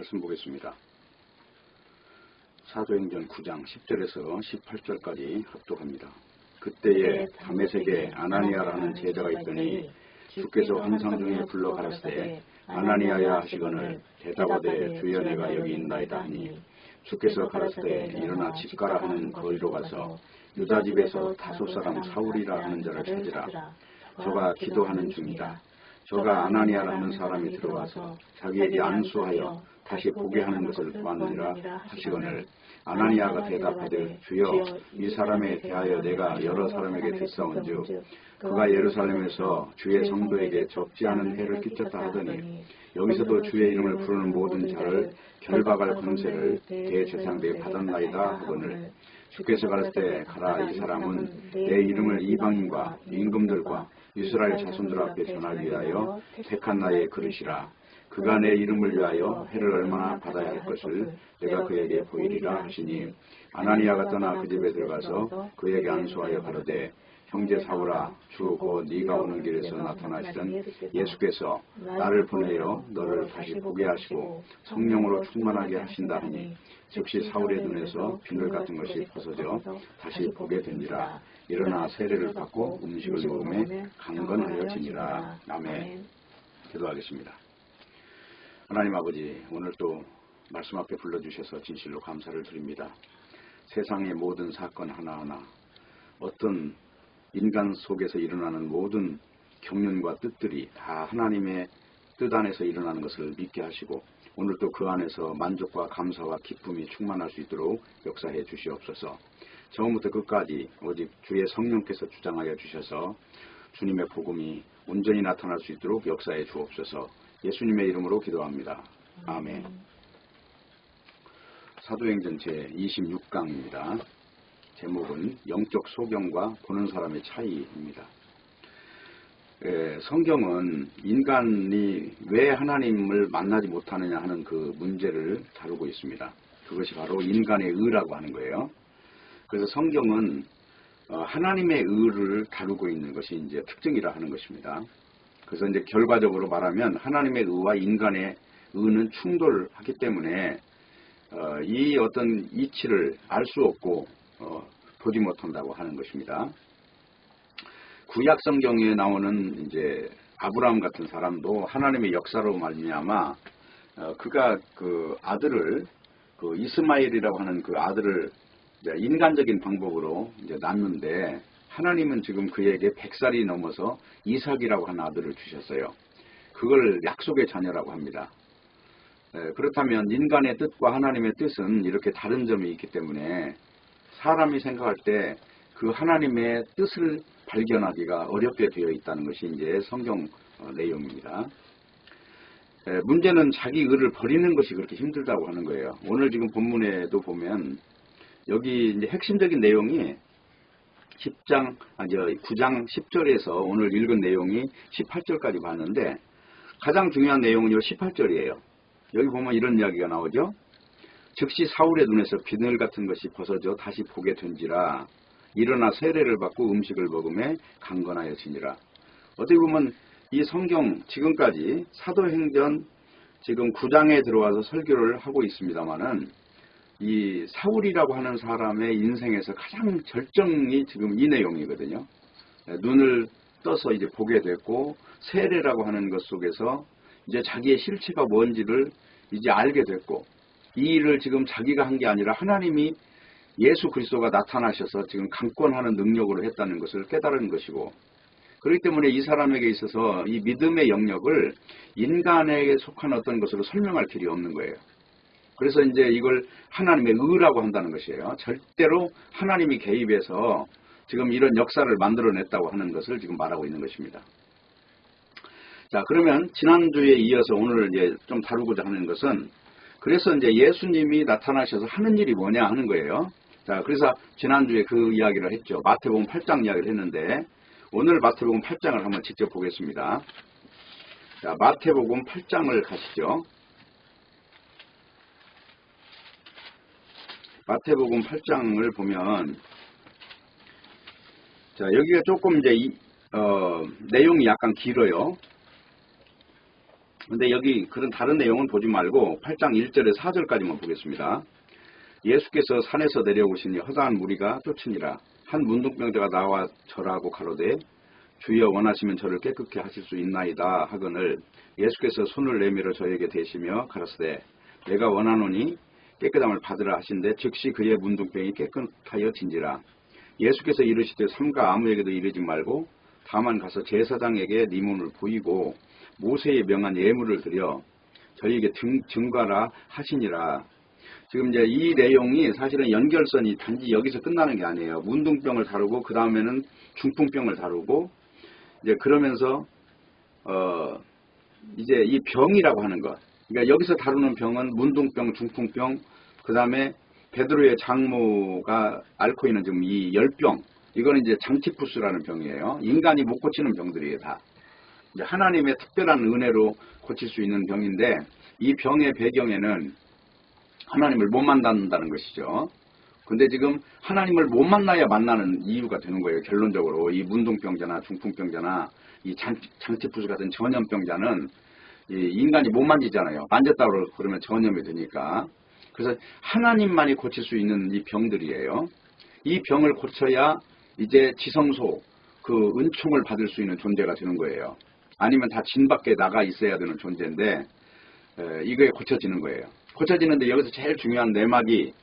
말씀 보겠습니다. 사도행전 9장 10절에서 18절까지 합독합니다. 그때에 다메섹에 아나니아라는 제자가 있더니 주께서 환상 중에 불러 가라사대 아나니아야 하시거늘 대답하되 주여 내가 여기 있나이다 하니 주께서 가라사대 일어나 집 가라 하는 거리로 가서 유다 집에서 다소 사람 사울이라 하는 자를 찾으라. 저가 기도하는 중이다. 저가 아나니아라 하는 사람이 들어와서 자기에게 안수하여 다시 보게 하는 것을 구하느니라 하시거늘 아나니아가 대답하되 주여 이 사람에 대하여 내가 여러 사람에게 듣사온즉 그가 예루살렘에서 주의 성도에게 적지 않은 해를 끼쳤다 하더니 여기서도 주의 이름을 부르는 모든 자를 결박할 권세를 대제사장에게 받았나이다 하거늘 주께서 가라사대 가라. 이 사람은 내 이름을 이방인과 임금들과 이스라엘 자손들 앞에 전하기 위하여 택한 나의 그릇이라. 그가 내 이름을 위하여 해를 얼마나 받아야 할 것을 내가 그에게 보이리라 하시니 아나니아가 떠나 그 집에 들어가서 그에게 안수하여 가로되 형제 사울아 주 곧 네가 오는 길에서 나타나시던 예수께서 나를 보내어 너를 다시 보게 하시고 성령으로 충만하게 하신다 하니 즉시 사울의 눈에서 비늘 같은 것이 벗어져 다시 보게 되니라. 일어나 세례를 받고 음식을 먹음에 강건하여지니라. 아멘. 기도하겠습니다. 하나님 아버지, 오늘 또 말씀 앞에 불러주셔서 진실로 감사를 드립니다. 세상의 모든 사건 하나하나, 어떤 인간 속에서 일어나는 모든 경륜과 뜻들이 다 하나님의 뜻 안에서 일어나는 것을 믿게 하시고 오늘 또 그 안에서 만족과 감사와 기쁨이 충만할 수 있도록 역사해 주시옵소서. 처음부터 끝까지 오직 주의 성령께서 주장하여 주셔서 주님의 복음이 온전히 나타날 수 있도록 역사해 주옵소서. 예수님의 이름으로 기도합니다. 아멘. 사도행전 제26강입니다. 제목은 영적 소경과 보는 사람의 차이입니다. 성경은 인간이 왜 하나님을 만나지 못하느냐 하는 그 문제를 다루고 있습니다. 그것이 바로 인간의 의라고 하는 거예요. 그래서 성경은 하나님의 의를 다루고 있는 것이 이제 특징이라 하는 것입니다. 그래서 이제 결과적으로 말하면 하나님의 의와 인간의 의는 충돌하기 때문에 이 어떤 이치를 알 수 없고 보지 못한다고 하는 것입니다. 구약 성경에 나오는 이제 아브라함 같은 사람도 하나님의 역사로 말미암아 그가 그 아들을 그 이스마엘이라고 하는 그 아들을 이제 인간적인 방법으로 이제 낳는데 하나님은 지금 그에게 100살이 넘어서 이삭이라고 하는 아들을 주셨어요. 그걸 약속의 자녀라고 합니다. 그렇다면 인간의 뜻과 하나님의 뜻은 이렇게 다른 점이 있기 때문에 사람이 생각할 때 그 하나님의 뜻을 발견하기가 어렵게 되어 있다는 것이 이제 성경 내용입니다. 문제는 자기 의를 버리는 것이 그렇게 힘들다고 하는 거예요. 오늘 지금 본문에도 보면 여기 이제 핵심적인 내용이 9장 10절에서 오늘 읽은 내용이 18절까지 봤는데 가장 중요한 내용은 18절이에요. 여기 보면 이런 이야기가 나오죠. 즉시 사울의 눈에서 비늘 같은 것이 벗어져 다시 보게 된지라. 일어나 세례를 받고 음식을 먹음에 강건하여지니라. 어떻게 보면 이 성경 지금까지 사도행전 지금 9장에 들어와서 설교를 하고 있습니다만은 이 사울이라고 하는 사람의 인생에서 가장 절정이 지금 이 내용이거든요. 눈을 떠서 이제 보게 됐고 세례라고 하는 것 속에서 이제 자기의 실체가 뭔지를 이제 알게 됐고 이 일을 지금 자기가 한 게 아니라 하나님이 예수 그리스도가 나타나셔서 지금 강권하는 능력으로 했다는 것을 깨달은 것이고 그렇기 때문에 이 사람에게 있어서 이 믿음의 영역을 인간에게 속한 어떤 것으로 설명할 필요 없는 거예요. 그래서 이제 이걸 하나님의 의라고 한다는 것이에요. 절대로 하나님이 개입해서 지금 이런 역사를 만들어냈다고 하는 것을 지금 말하고 있는 것입니다. 자, 그러면 지난주에 이어서 오늘 이제 좀 다루고자 하는 것은 그래서 이제 예수님이 나타나셔서 하는 일이 뭐냐 하는 거예요. 자, 그래서 지난주에 그 이야기를 했죠. 마태복음 8장 이야기를 했는데 오늘 마태복음 8장을 한번 직접 보겠습니다. 자, 마태복음 8장을 가시죠. 마태복음 8장을 보면 자, 여기가 조금 이제 내용이 약간 길어요. 근데 여기 그런 다른 내용은 보지 말고 8장 1절에 4절까지만 보겠습니다. 예수께서 산에서 내려오시니 허다한 무리가 쫓으니라. 한 문둥병자가 나와 절하고 가로되 주여 원하시면 저를 깨끗게 하실 수 있나이다 하거늘 예수께서 손을 내밀어 저에게 대시며 가라사대 내가 원하노니 깨끗함을 받으라 하신데 즉시 그의 문둥병이 깨끗하여 진지라. 예수께서 이르시되 삼가 아무에게도 이르지 말고 다만 가서 제사장에게 네 몸을 보이고 모세의 명한 예물을 드려 저희에게 증거하라 하시니라. 지금 이제 이 내용이 사실은 연결선이 단지 여기서 끝나는 게 아니에요. 문둥병을 다루고 그 다음에는 중풍병을 다루고 이제 그러면서 이제 이 병이라고 하는 것. 그러니까 여기서 다루는 병은 문둥병, 중풍병, 그 다음에 베드로의 장모가 앓고 있는 지금 이 열병. 이거는 이제 장티푸스라는 병이에요. 인간이 못 고치는 병들이에요, 다. 이제 하나님의 특별한 은혜로 고칠 수 있는 병인데 이 병의 배경에는 하나님을 못 만난다는 것이죠. 근데 지금 하나님을 못 만나야 만나는 이유가 되는 거예요. 결론적으로 이 문둥병자나 중풍병자나 이 장티푸스 같은 전염병자는 이 인간이 못 만지잖아요. 만졌다고 그러면 전염이 되니까. 그래서 하나님만이 고칠 수 있는 이 병들이에요. 이 병을 고쳐야 이제 지성소 그 은총을 받을 수 있는 존재가 되는 거예요. 아니면 다 진 밖에 나가 있어야 되는 존재인데 이거에 고쳐지는 거예요. 고쳐지는데 여기서 제일 중요한 내막이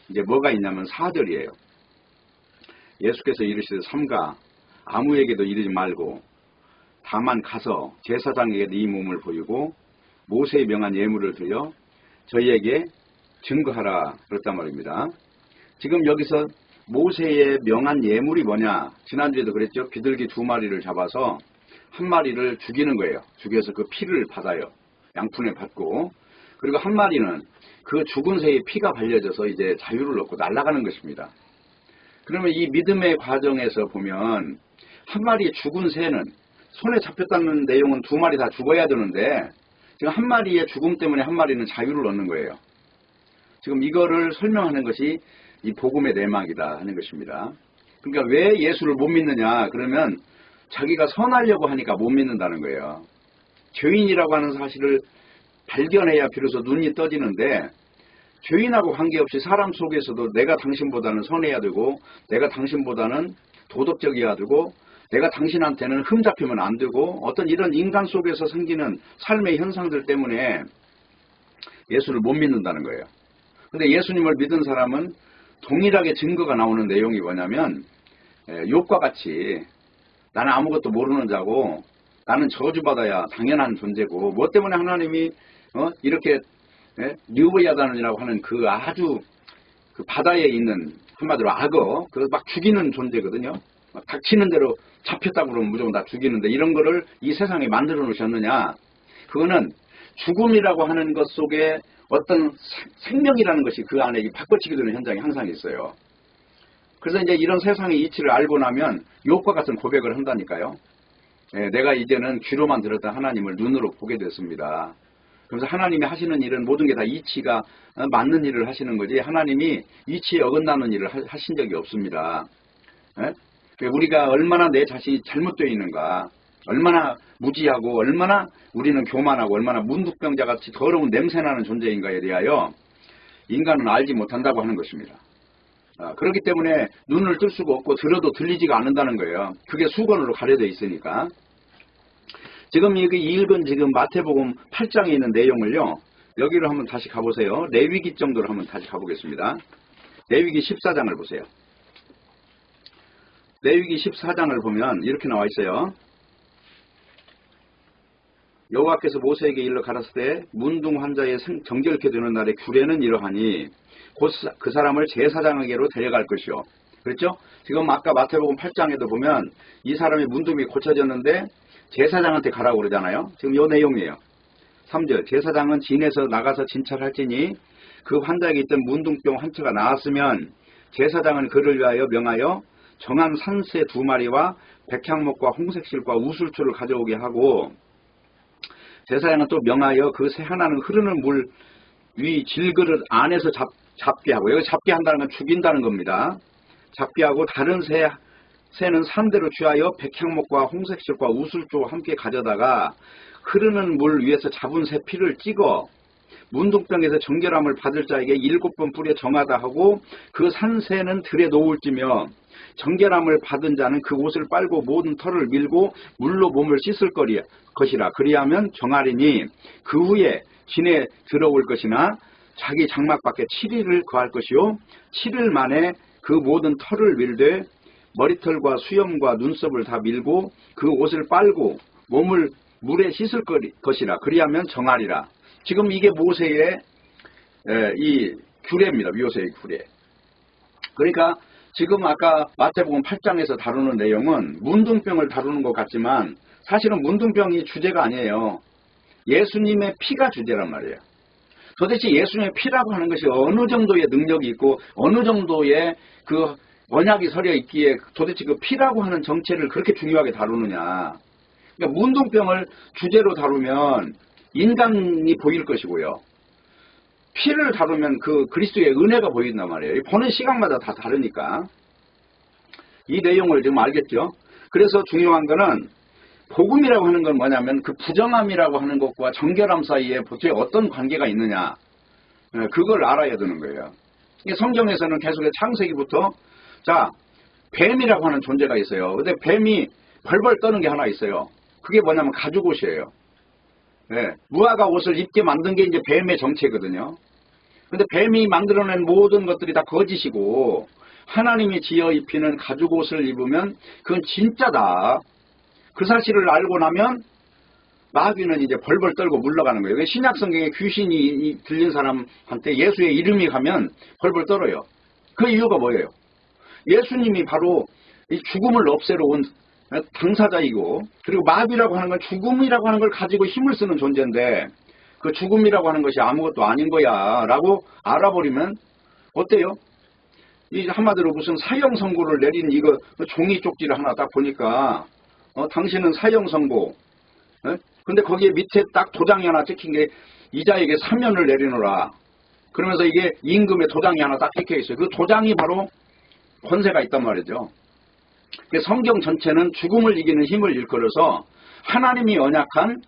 이제 뭐가 있냐면 4절이에요. 예수께서 이르시되 삼가 아무에게도 이르지 말고 다만 가서 제사장에게 네 몸을 보이고 모세의 명한 예물을 드려 저희에게 증거하라 그랬단 말입니다. 지금 여기서 모세의 명한 예물이 뭐냐? 지난주에도 그랬죠. 비둘기 2마리를 잡아서 한 마리를 죽이는 거예요. 죽여서 그 피를 받아요. 양푼에 받고. 그리고 한 마리는 그 죽은 새의 피가 발려져서 이제 자유를 얻고 날아가는 것입니다. 그러면 이 믿음의 과정에서 보면 한 마리의 죽은 새는 손에 잡혔다는 내용은 2마리 다 죽어야 되는데 지금 한 마리의 죽음 때문에 한 마리는 자유를 얻는 거예요. 지금 이거를 설명하는 것이 이 복음의 내막이다 하는 것입니다. 그러니까 왜 예수를 못 믿느냐? 그러면 자기가 선하려고 하니까 못 믿는다는 거예요. 죄인이라고 하는 사실을 발견해야 비로소 눈이 떠지는데 죄인하고 관계없이 사람 속에서도 내가 당신보다는 선해야 되고 내가 당신보다는 도덕적이어야 되고 내가 당신한테는 흠잡히면 안 되고 어떤 이런 인간 속에서 생기는 삶의 현상들 때문에 예수를 못 믿는다는 거예요. 근데 예수님을 믿은 사람은 동일하게 증거가 나오는 내용이 뭐냐면 욥과 같이 나는 아무것도 모르는 자고 나는 저주받아야 당연한 존재고 뭐 때문에 하나님이 이렇게 뉴브야단이라고 하는 그 아주 그 바다에 있는 한마디로 악어 그래서 막 죽이는 존재거든요. 막 닥치는 대로 잡혔다고 그러면 무조건 다 죽이는데 이런 거를 이 세상에 만들어 놓으셨느냐. 그거는 죽음이라고 하는 것 속에 어떤 생명이라는 것이 그 안에 바꿔치기 되는 현장이 항상 있어요. 그래서 이제 이런 세상의 이치를 알고 나면 욥과 같은 고백을 한다니까요. 내가 이제는 귀로만 들었던 하나님을 눈으로 보게 됐습니다. 그래서 하나님이 하시는 일은 모든 게 다 이치가 맞는 일을 하시는 거지 하나님이 이치에 어긋나는 일을 하신 적이 없습니다. 우리가 얼마나 내 자신이 잘못되어 있는가, 얼마나 무지하고 얼마나 우리는 교만하고 얼마나 문둥병자같이 더러운 냄새나는 존재인가에 대하여 인간은 알지 못한다고 하는 것입니다. 그렇기 때문에 눈을 뜰 수가 없고 들어도 들리지가 않는다는 거예요. 그게 수건으로 가려져 있으니까. 지금 여기 읽은 지금 마태복음 8장에 있는 내용을요. 여기로 한번 다시 가보세요. 레위기 정도로 한번 다시 가보겠습니다. 레위기 14장을 보세요. 레위기 14장을 보면 이렇게 나와 있어요. 여호와께서 모세에게 일러 가라사대 문둥 환자의 정결케 되는 날에 규례는 이러하니 곧 그 사람을 제사장에게로 데려갈 것이요. 그렇죠? 지금 아까 마태복음 8장에도 보면 이 사람의 문둥이 고쳐졌는데 제사장한테 가라고 그러잖아요. 지금 이 내용이에요. 3절 제사장은 진에서 나가서 진찰할지니 그 환자에게 있던 문둥병 한 처가 나았으면 제사장은 그를 위하여 명하여 정한 산새 2마리와 백향목과 홍색실과 우술초를 가져오게 하고 제사장은 또 명하여 그 새 하나는 흐르는 물 위 질그릇 안에서 잡게 하고 여기 잡게 한다는 건 죽인다는 겁니다. 잡게 하고 다른 새 새는 산대로 취하여 백향목과 홍색실과 우슬조와 함께 가져다가 흐르는 물 위에서 잡은 새 피를 찍어 문둥병에서 정결함을 받을 자에게 7번 뿌려 정하다 하고 그 산새는 들에 놓을지며 정결함을 받은 자는 그 옷을 빨고 모든 털을 밀고 물로 몸을 씻을 것이라. 그리하면 정하리니 그 후에 진에 들어올 것이나 자기 장막 밖에 7일을 거할 것이요 7일 만에 그 모든 털을 밀되 머리털과 수염과 눈썹을 다 밀고 그 옷을 빨고 몸을 물에 씻을 것이라. 그리하면 정하리라. 지금 이게 모세의 이 규례입니다. 모세의 규례. 그러니까 지금 아까 마태복음 8장에서 다루는 내용은 문둥병을 다루는 것 같지만 사실은 문둥병이 주제가 아니에요. 예수님의 피가 주제란 말이에요. 도대체 예수님의 피라고 하는 것이 어느 정도의 능력이 있고 어느 정도의 그 언약이 서려 있기에 도대체 그 피라고 하는 정체를 그렇게 중요하게 다루느냐. 그러니까 문둥병을 주제로 다루면 인간이 보일 것이고요. 피를 다루면 그 그리스도의 은혜가 보인단 말이에요. 보는 시각마다 다 다르니까. 이 내용을 지금 알겠죠? 그래서 중요한 거는 복음이라고 하는 건 뭐냐면 그 부정함이라고 하는 것과 정결함 사이에 도대체 어떤 관계가 있느냐. 그걸 알아야 되는 거예요. 성경에서는 계속해서 창세기부터 자, 뱀이라고 하는 존재가 있어요. 근데 뱀이 벌벌 떠는 게 하나 있어요. 그게 뭐냐면 가죽옷이에요. 네, 무화과 옷을 입게 만든 게 이제 뱀의 정체거든요. 근데 뱀이 만들어낸 모든 것들이 다 거짓이고 하나님이 지어 입히는 가죽옷을 입으면 그건 진짜다. 그 사실을 알고 나면 마귀는 이제 벌벌 떨고 물러가는 거예요. 신약 성경에 귀신이 들린 사람한테 예수의 이름이 가면 벌벌 떨어요. 그 이유가 뭐예요? 예수님이 바로 이 죽음을 없애러 온 당사자이고 그리고 마귀라고 하는 건 죽음이라고 하는 걸 가지고 힘을 쓰는 존재인데 그 죽음이라고 하는 것이 아무것도 아닌 거야 라고 알아버리면 어때요? 이 한마디로 무슨 사형 선고를 내린 이거 종이 쪽지를 하나 딱 보니까 당신은 사형 선고 근데 거기에 밑에 딱 도장이 하나 찍힌 게 이자에게 사면을 내리노라. 그러면서 이게 임금의 도장이 하나 딱 찍혀 있어요. 그 도장이 바로 권세가 있단 말이죠. 성경 전체는 죽음을 이기는 힘을 일컬어서 하나님이 언약한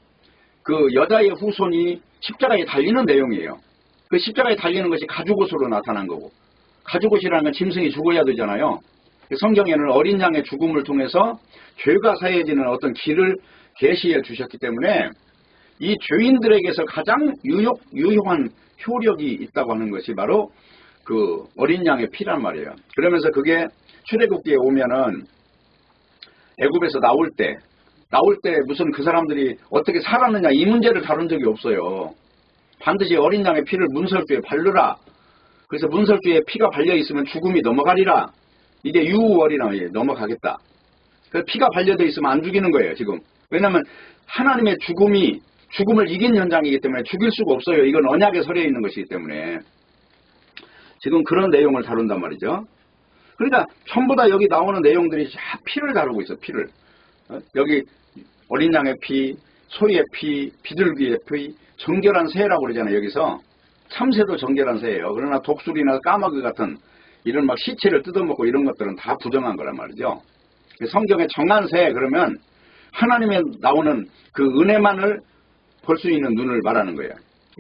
그 여자의 후손이 십자가에 달리는 내용이에요. 그 십자가에 달리는 것이 가죽옷으로 나타난 거고 가죽옷이라는 건 짐승이 죽어야 되잖아요. 성경에는 어린 양의 죽음을 통해서 죄가 사해지는 어떤 길을 계시해 주셨기 때문에 이 죄인들에게서 가장 유효한 효력이 있다고 하는 것이 바로 그 어린 양의 피란 말이에요. 그러면서 그게 출애굽기에 오면은 애굽에서 나올 때 무슨 그 사람들이 어떻게 살았느냐 이 문제를 다룬 적이 없어요. 반드시 어린 양의 피를 문설주에 바르라. 그래서 문설주에 피가 발려 있으면 죽음이 넘어가리라. 이게 유월이나 넘어가겠다. 그래서 피가 발려져 있으면 안 죽이는 거예요 지금. 왜냐하면 하나님의 죽음을 이긴 현장이기 때문에 죽일 수가 없어요. 이건 언약에 서려 있는 것이기 때문에 지금 그런 내용을 다룬단 말이죠. 그러니까 전부 다 여기 나오는 내용들이 다 피를 다루고 있어. 피를. 여기 어린 양의 피, 소의 피, 비둘기의 피, 정결한 새라고 그러잖아요. 여기서 참새도 정결한 새예요. 그러나 독수리나 까마귀 같은 이런 막 시체를 뜯어먹고 이런 것들은 다 부정한 거란 말이죠. 성경에 정한 새 그러면 하나님의 나오는 그 은혜만을 볼 수 있는 눈을 말하는 거예요.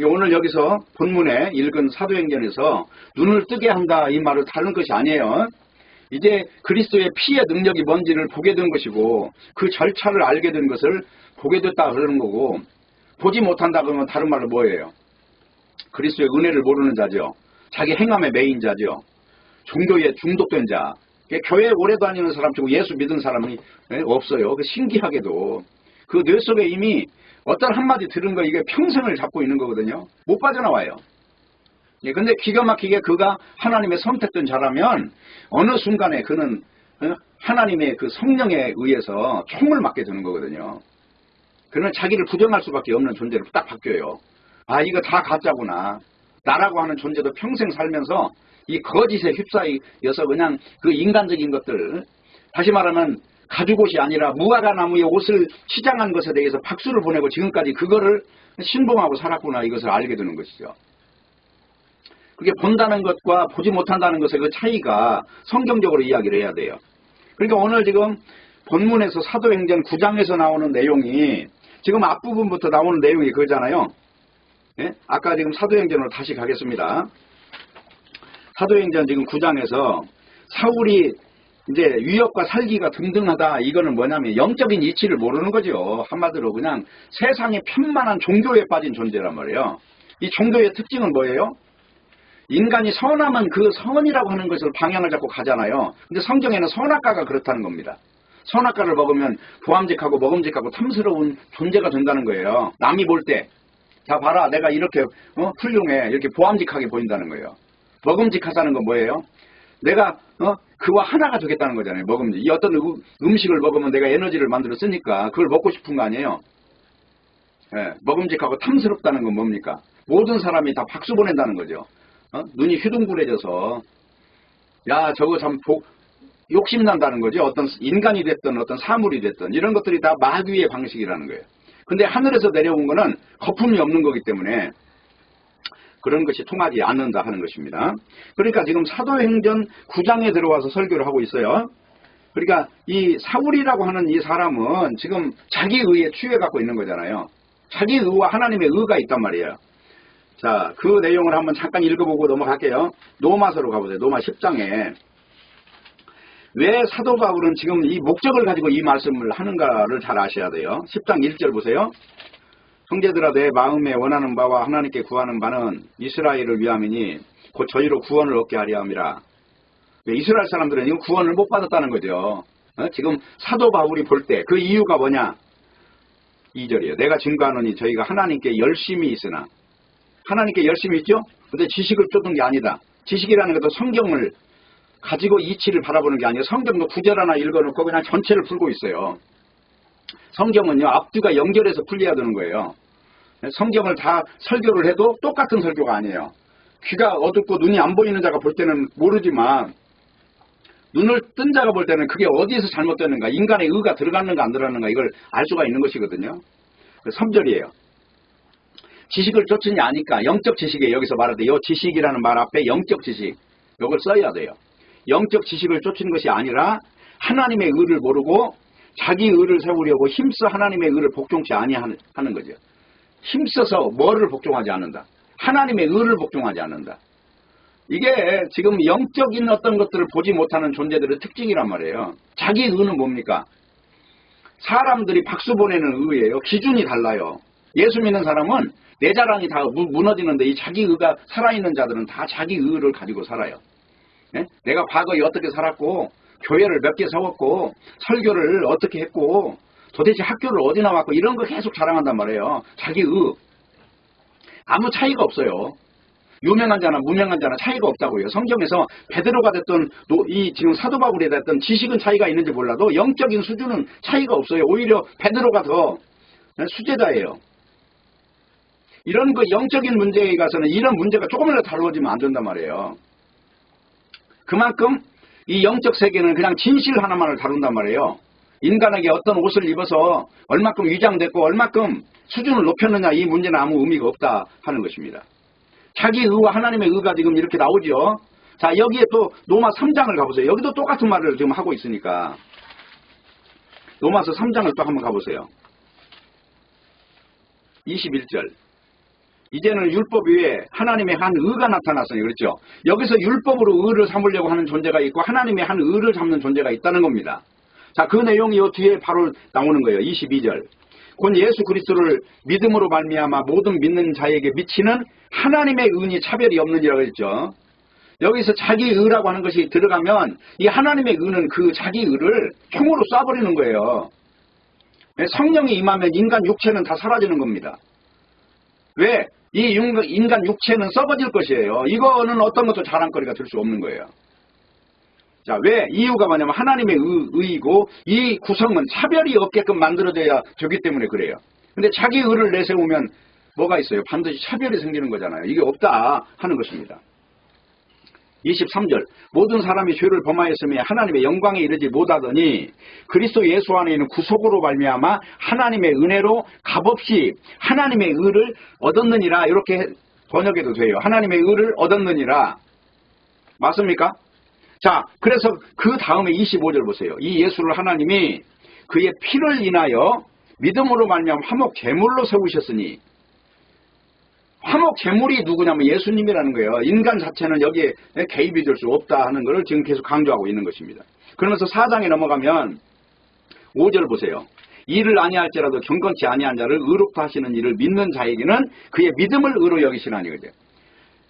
오늘 여기서 본문에 읽은 사도행전에서 눈을 뜨게 한다 이 말을 다른 것이 아니에요. 이제 그리스도의 피의 능력이 뭔지를 보게 된 것이고 그 절차를 알게 된 것을 보게 됐다 그러는 거고 보지 못한다 그러면 다른 말로 뭐예요? 그리스도의 은혜를 모르는 자죠. 자기 행함의 매인 자죠. 종교에 중독된 자. 교회에 오래 다니는 사람 치고 예수 믿은 사람이 없어요. 신기하게도 그 뇌 속에 이미 어떤 한마디 들은 거 이게 평생을 잡고 있는 거거든요. 못 빠져나와요. 근데 기가 막히게 그가 하나님의 선택된 자라면 어느 순간에 그는 하나님의 그 성령에 의해서 총을 맞게 되는 거거든요. 그는 자기를 부정할 수밖에 없는 존재로 딱 바뀌어요. 아 이거 다 가짜구나. 나라고 하는 존재도 평생 살면서 이 거짓에 휩싸여서 그냥 그 인간적인 것들 다시 말하면 가죽옷이 아니라 무화과 나무의 옷을 치장한 것에 대해서 박수를 보내고 지금까지 그거를 신봉하고 살았구나 이것을 알게 되는 것이죠. 그게 본다는 것과 보지 못한다는 것의 그 차이가 성경적으로 이야기를 해야 돼요. 그러니까 오늘 지금 본문에서 사도행전 9장에서 나오는 내용이 지금 앞부분부터 나오는 내용이 그거잖아요. 예? 아까 지금 사도행전으로 다시 가겠습니다. 사도행전 지금 9장에서 사울이 이제 위협과 살기가 등등하다. 이거는 뭐냐면 영적인 이치를 모르는 거죠. 한마디로 그냥 세상에 편만한 종교에 빠진 존재란 말이에요. 이 종교의 특징은 뭐예요? 인간이 선하면 그 선이라고 하는 것을 방향을 잡고 가잖아요. 근데 성경에는 선악과가 그렇다는 겁니다. 선악과를 먹으면 보암직하고 먹음직하고 탐스러운 존재가 된다는 거예요. 남이 볼 때, 자 봐라 내가 이렇게 훌륭해 이렇게 보암직하게 보인다는 거예요. 먹음직하다는 건 뭐예요? 내가 그와 하나가 되겠다는 거잖아요. 먹음직. 이 어떤 음식을 먹으면 내가 에너지를 만들어 쓰니까 그걸 먹고 싶은 거 아니에요. 예, 먹음직하고 탐스럽다는 건 뭡니까? 모든 사람이 다 박수 보낸다는 거죠. 눈이 휘둥그레져서 야 저거 참 욕심난다는 거죠. 어떤 인간이 됐든 어떤 사물이 됐든 이런 것들이 다 마귀의 방식이라는 거예요. 근데 하늘에서 내려온 거는 거품이 없는 거기 때문에 그런 것이 통하지 않는다 하는 것입니다. 그러니까 지금 사도행전 9장에 들어와서 설교를 하고 있어요. 그러니까 이 사울이라고 하는 이 사람은 지금 자기 의에 취해갖고 있는 거잖아요. 자기 의와 하나님의 의가 있단 말이에요. 자, 그 내용을 한번 잠깐 읽어보고 넘어갈게요. 로마서로 가보세요. 로마 10장에 왜 사도 바울은 지금 이 목적을 가지고 이 말씀을 하는가를 잘 아셔야 돼요. 10장 1절 보세요. 형제들아 내 마음에 원하는 바와 하나님께 구하는 바는 이스라엘을 위함이니 곧 저희로 구원을 얻게 하려 함이라. 이스라엘 사람들은 이거 구원을 못 받았다는 거죠. 지금 사도 바울이 볼 때 그 이유가 뭐냐? 2절이에요. 내가 증거하노니 저희가 하나님께 열심히 있으나 하나님께 열심히 있죠? 근데 지식을 쫓는 게 아니다. 지식이라는 것도 성경을 가지고 이치를 바라보는 게 아니라 성경도 구절 하나 읽어놓고 그냥 전체를 풀고 있어요. 성경은요 앞뒤가 연결해서 풀려야 되는 거예요. 성경을 다 설교를 해도 똑같은 설교가 아니에요. 귀가 어둡고 눈이 안 보이는 자가 볼 때는 모르지만 눈을 뜬 자가 볼 때는 그게 어디에서 잘못됐는가, 인간의 의가 들어갔는가 안 들어갔는가 이걸 알 수가 있는 것이거든요. 3절이에요. 지식을 쫓으니 아니까 영적 지식에 여기서 말하되 이 지식이라는 말 앞에 영적 지식 이걸 써야 돼요. 영적 지식을 쫓는 것이 아니라 하나님의 의를 모르고 자기 의를 세우려고 힘써 하나님의 의를 복종치 아니하는 거죠. 힘써서 뭐를 복종하지 않는다. 하나님의 의를 복종하지 않는다. 이게 지금 영적인 어떤 것들을 보지 못하는 존재들의 특징이란 말이에요. 자기 의는 뭡니까? 사람들이 박수 보내는 의예요. 기준이 달라요. 예수 믿는 사람은 내 자랑이 다 무너지는데 이 자기 의가 살아있는 자들은 다 자기 의를 가지고 살아요. 예? 내가 과거에 어떻게 살았고 교회를 몇 개 세웠고 설교를 어떻게 했고 도대체 학교를 어디 나왔고 이런 거 계속 자랑한단 말이에요. 자기 의. 아무 차이가 없어요. 유명한 자나 무명한 자나 차이가 없다고요. 성경에서 베드로가 됐던 이 지금 사도 바울이 됐던 지식은 차이가 있는지 몰라도 영적인 수준은 차이가 없어요. 오히려 베드로가 더 수제자예요. 이런 그 영적인 문제에 가서는 이런 문제가 조금이라도 다루어지면 안 된단 말이에요. 그만큼 이 영적 세계는 그냥 진실 하나만을 다룬단 말이에요. 인간에게 어떤 옷을 입어서 얼마큼 위장됐고 얼마큼 수준을 높였느냐 이 문제는 아무 의미가 없다 하는 것입니다. 자기 의와 하나님의 의가 지금 이렇게 나오죠. 자, 여기에 또 로마 3장을 가보세요. 여기도 똑같은 말을 지금 하고 있으니까 로마서 3장을 또 한번 가보세요. 21절. 이제는 율법 위에 하나님의 한 의가 나타났으니 그렇죠. 여기서 율법으로 의를 삼으려고 하는 존재가 있고 하나님의 한 의를 잡는 존재가 있다는 겁니다. 자, 그 내용이 이 뒤에 바로 나오는 거예요. 22절. 곧 예수 그리스도를 믿음으로 말미암아 모든 믿는 자에게 미치는 하나님의 의니 차별이 없느니라고 했죠. 여기서 자기 의라고 하는 것이 들어가면 이 하나님의 의는 그 자기 의를 총으로 쏴버리는 거예요. 성령이 임하면 인간 육체는 다 사라지는 겁니다. 왜? 이 인간 육체는 썩어질 것이에요. 이거는 어떤 것도 자랑거리가 될 수 없는 거예요. 자, 왜? 이유가 뭐냐면 하나님의 의이고 이 구성은 차별이 없게끔 만들어져야 되기 때문에 그래요. 근데 자기 의를 내세우면 뭐가 있어요? 반드시 차별이 생기는 거잖아요. 이게 없다 하는 것입니다. 23절. 모든 사람이 죄를 범하였으며 하나님의 영광에 이르지 못하더니 그리스도 예수 안에 있는 구속으로 말미암아 하나님의 은혜로 값없이 하나님의 의를 얻었느니라. 이렇게 번역해도 돼요. 하나님의 의를 얻었느니라. 맞습니까? 자, 그래서 그 다음에 25절 보세요. 이 예수를 하나님이 그의 피를 인하여 믿음으로 말미암아 화목 제물로 세우셨으니, 화목 제물이 누구냐면 예수님이라는 거예요. 인간 자체는 여기에 개입이 될 수 없다 하는 것을 지금 계속 강조하고 있는 것입니다. 그러면서 4장에 넘어가면 5절 보세요. 이를 아니할지라도 경건치 아니한 자를 의롭다 하시는 이를 믿는 자에게는 그의 믿음을 의로 여기시나니, 그죠?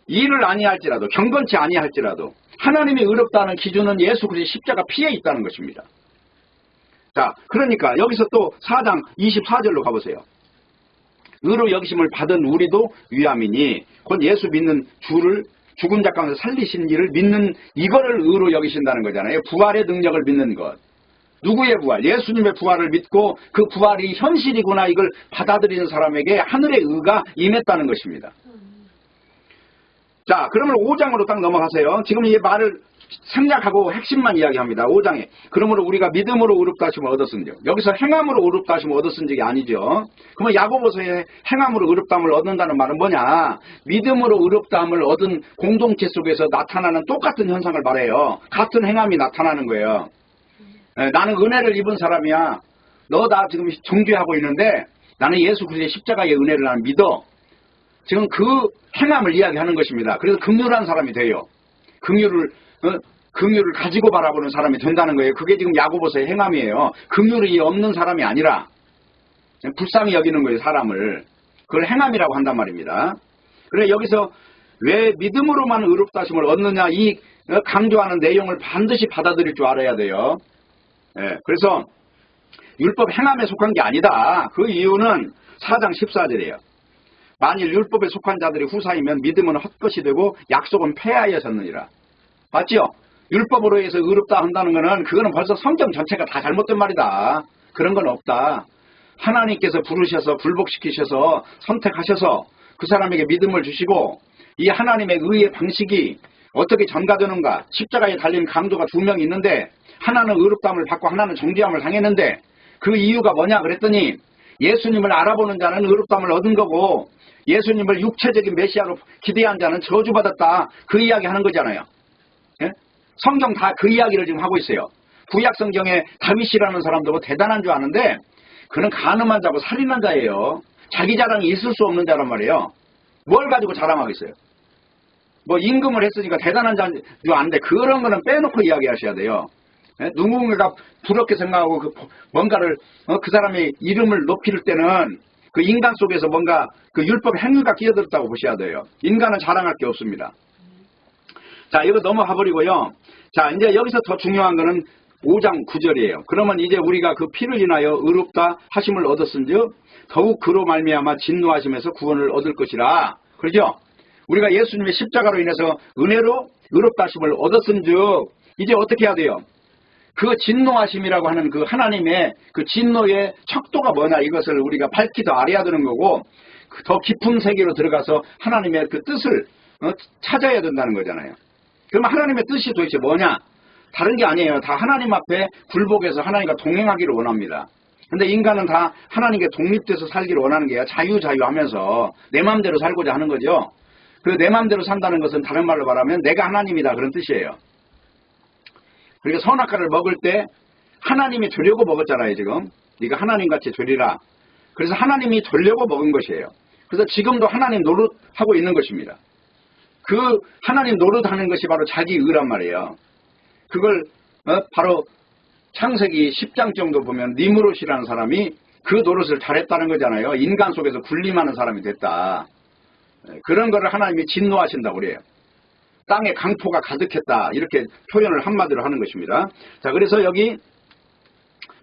이를 아니할지라도, 경건치 아니할지라도 하나님이 의롭다는 기준은 예수 그리스도의 십자가 피에 있다는 것입니다. 자, 그러니까 여기서 또 4장 24절로 가보세요. 의로 여기심을 받은 우리도 위함이니, 곧 예수 믿는 주를 죽은 자 가운데 살리신 이를 믿는 이거를 의로 여기신다는 거잖아요. 부활의 능력을 믿는 것. 누구의 부활? 예수님의 부활을 믿고 그 부활이 현실이구나 이걸 받아들이는 사람에게 하늘의 의가 임했다는 것입니다. 자, 그러면 5장으로 딱 넘어가세요. 지금 이 말을 생략하고 핵심만 이야기합니다. 5장에. 그러므로 우리가 믿음으로 의롭다 하심을 얻었은즉. 여기서 행함으로 의롭다 하심을 얻었은즉이 아니죠. 그러면 야고보서의 행함으로 의롭다함을 얻는다는 말은 뭐냐? 믿음으로 의롭다함을 얻은 공동체 속에서 나타나는 똑같은 현상을 말해요. 같은 행함이 나타나는 거예요. 나는 은혜를 입은 사람이야. 너 나 지금 정죄하고 있는데 나는 예수 그리스도의 십자가의 은혜를 나는 믿어. 지금 그 행함을 이야기하는 것입니다. 그래서 긍휼한 사람이 돼요. 긍휼을 가지고 바라보는 사람이 된다는 거예요. 그게 지금 야고보서의 행함이에요. 긍휼이 없는 사람이 아니라 불쌍히 여기는 거예요, 사람을. 그걸 행함이라고 한단 말입니다. 그래 여기서 왜 믿음으로만 의롭다 하심을 얻느냐 이 강조하는 내용을 반드시 받아들일 줄 알아야 돼요. 그래서 율법 행함에 속한 게 아니다. 그 이유는 4장 14절이에요. 만일 율법에 속한 자들이 후사이면 믿음은 헛것이 되고 약속은 폐하여졌느니라. 맞죠? 율법으로 해서 의롭다 한다는 거는 그거는 벌써 성경 전체가 다 잘못된 말이다. 그런 건 없다. 하나님께서 부르셔서 굴복시키셔서 선택하셔서 그 사람에게 믿음을 주시고 이 하나님의 의의 방식이 어떻게 전가되는가. 십자가에 달린 강도가 2명 있는데 하나는 의롭다함을 받고 하나는 정죄함을 당했는데 그 이유가 뭐냐 그랬더니 예수님을 알아보는 자는 의롭다함을 얻은 거고 예수님을 육체적인 메시아로 기대한 자는 저주받았다. 그 이야기 하는 거잖아요. 예? 성경 다 그 이야기를 지금 하고 있어요. 구약 성경에 다윗이라는 사람도 뭐 대단한 줄 아는데 그는 간음한 자고 살인한 자예요. 자기 자랑이 있을 수 없는 자란 말이에요. 뭘 가지고 자랑하겠어요? 뭐 임금을 했으니까 대단한 자인 줄 아는데 그런 거는 빼놓고 이야기하셔야 돼요. 예? 누군가가 부럽게 생각하고 뭔가를 그 사람의 이름을 높일 때는 그 인간 속에서 뭔가 그 율법 행위가 끼어들었다고 보셔야 돼요. 인간은 자랑할 게 없습니다. 자, 이거 넘어가 버리고요. 자, 이제 여기서 더 중요한 거는 5장 9절이에요. 그러면 이제 우리가 그 피를 인하여 의롭다 하심을 얻었은즉 더욱 그로 말미암아 진노하심에서 구원을 얻을 것이라. 그렇죠? 우리가 예수님의 십자가로 인해서 은혜로 의롭다 하심을 얻었은즉 이제 어떻게 해야 돼요? 그 진노하심이라고 하는 그 하나님의 그 진노의 척도가 뭐냐 이것을 우리가 밝히 더 알아야 되는 거고 더 깊은 세계로 들어가서 하나님의 그 뜻을 찾아야 된다는 거잖아요. 그러면 하나님의 뜻이 도대체 뭐냐? 다른 게 아니에요. 다 하나님 앞에 굴복해서 하나님과 동행하기를 원합니다. 근데 인간은 다 하나님께 독립돼서 살기를 원하는 게 자유하면서 내 마음대로 살고자 하는 거죠. 그 내 마음대로 산다는 것은 다른 말로 말하면 내가 하나님이다 그런 뜻이에요. 그러니까 선악과를 먹을 때 하나님이 주려고 먹었잖아요. 지금 네가 하나님같이 되리라. 그래서 하나님이 주려고 먹은 것이에요. 그래서 지금도 하나님 노릇하고 있는 것입니다. 그 하나님 노릇하는 것이 바로 자기 의란 말이에요. 그걸 바로 창세기 10장 정도 보면 니므롯이라는 사람이 그 노릇을 잘했다는 거잖아요. 인간 속에서 군림하는 사람이 됐다. 그런 거를 하나님이 진노하신다고 그래요. 땅에 강포가 가득했다. 이렇게 표현을 한마디로 하는 것입니다. 자, 그래서 여기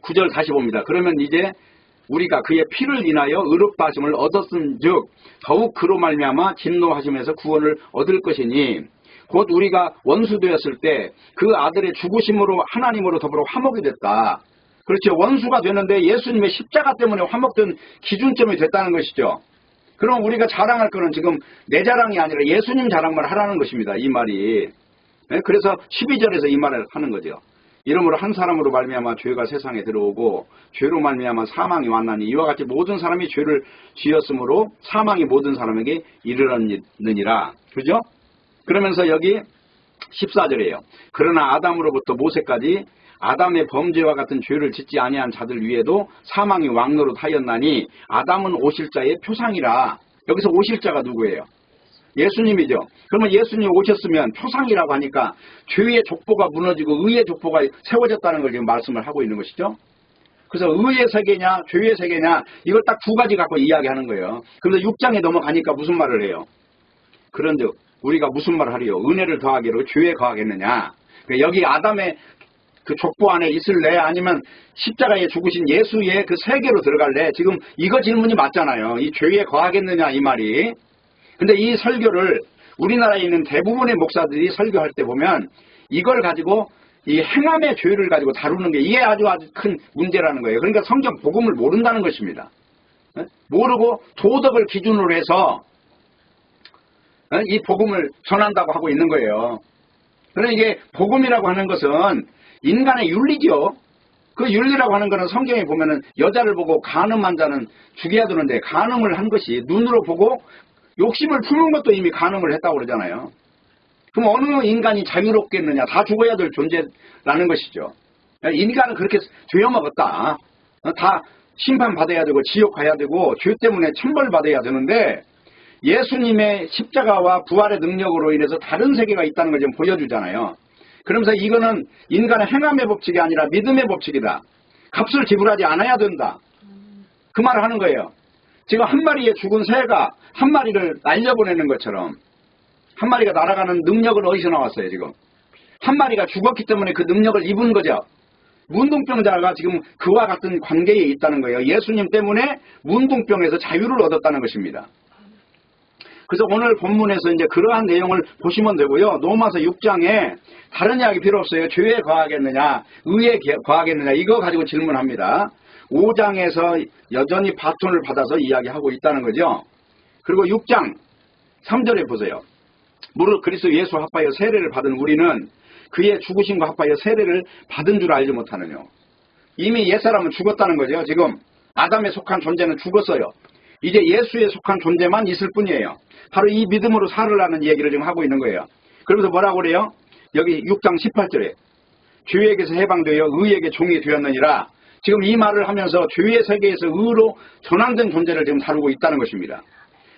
9절 다시 봅니다. 그러면 이제 우리가 그의 피를 인하여 의롭다 하심을 얻었은즉 더욱 그로 말미암아 진노하심에서 구원을 얻을 것이니 곧 우리가 원수 되었을 때 그 아들의 죽으심으로 하나님으로 더불어 화목이 됐다. 그렇죠. 원수가 되는데 예수님의 십자가 때문에 화목된 기준점이 됐다는 것이죠. 그럼 우리가 자랑할 거는 지금 내 자랑이 아니라 예수님 자랑만 하라는 것입니다. 이 말이. 그래서 12절에서 이 말을 하는 거죠. 이러므로 한 사람으로 말미암아 죄가 세상에 들어오고 죄로 말미암아 사망이 왔나니 이와 같이 모든 사람이 죄를 지었으므로 사망이 모든 사람에게 이르렀느니라. 그죠? 그러면서 여기 14절이에요. 그러나 아담으로부터 모세까지 아담의 범죄와 같은 죄를 짓지 아니한 자들 위에도 사망이 왕노릇하였나니 아담은 오실자의 표상이라. 여기서 오실자가 누구예요? 예수님이죠. 그러면 예수님 오셨으면 표상이라고 하니까 죄의 족보가 무너지고 의의 족보가 세워졌다는 걸 지금 말씀을 하고 있는 것이죠. 그래서 의의 세계냐 죄의 세계냐 이걸 딱 두 가지 갖고 이야기하는 거예요. 그래서 6장에 넘어가니까 무슨 말을 해요? 그런즉 우리가 무슨 말을 하리요? 은혜를 더하기로 죄에 거하겠느냐. 그러니까 여기 아담의 그 족보 안에 있을래? 아니면 십자가에 죽으신 예수의 그 세계로 들어갈래? 지금 이거 질문이 맞잖아요. 이 죄에 거하겠느냐 이 말이. 근데 이 설교를 우리나라에 있는 대부분의 목사들이 설교할 때 보면 이걸 가지고 이 행함의 죄를 가지고 다루는 게 이게 아주 큰 문제라는 거예요. 그러니까 성경 복음을 모른다는 것입니다. 모르고 도덕을 기준으로 해서 이 복음을 전한다고 하고 있는 거예요. 그러나 이게 복음이라고 하는 것은 인간의 윤리죠. 그 윤리라고 하는 것은 성경에 보면은 여자를 보고 간음한 자는 죽여야 되는데 간음을 한 것이 눈으로 보고 욕심을 품은 것도 이미 간음을 했다고 그러잖아요. 그럼 어느 인간이 자유롭겠느냐. 다 죽어야 될 존재라는 것이죠. 인간은 그렇게 죄어먹었다. 다 심판받아야 되고 지옥 가야 되고 죄 때문에 천벌받아야 되는데 예수님의 십자가와 부활의 능력으로 인해서 다른 세계가 있다는 걸 좀 보여주잖아요. 그러면서 이거는 인간의 행함의 법칙이 아니라 믿음의 법칙이다. 값을 지불하지 않아야 된다. 그 말을 하는 거예요. 지금 한 마리의 죽은 새가 한 마리를 날려보내는 것처럼 한 마리가 날아가는 능력은 어디서 나왔어요 지금? 한 마리가 죽었기 때문에 그 능력을 입은 거죠. 문둥병자가 지금 그와 같은 관계에 있다는 거예요. 예수님 때문에 문둥병에서 자유를 얻었다는 것입니다. 그래서 오늘 본문에서 이제 그러한 내용을 보시면 되고요. 로마서 6장에 다른 이야기 필요 없어요. 죄에 거하겠느냐, 의에 거하겠느냐 이거 가지고 질문합니다. 5장에서 여전히 바톤을 받아서 이야기하고 있다는 거죠. 그리고 6장 3절에 보세요. 무릇 그리스도 예수 합하여 세례를 받은 우리는 그의 죽으심과 합하여 세례를 받은 줄 알지 못하느냐. 이미 옛사람은 죽었다는 거죠. 지금 아담에 속한 존재는 죽었어요. 이제 예수에 속한 존재만 있을 뿐이에요. 바로 이 믿음으로 살으라는 얘기를 지금 하고 있는 거예요. 그러면서 뭐라고 그래요? 여기 6장 18절에 죄에게서 해방되어 의에게 종이 되었느니라. 지금 이 말을 하면서 죄의 세계에서 의로 전환된 존재를 지금 다루고 있다는 것입니다.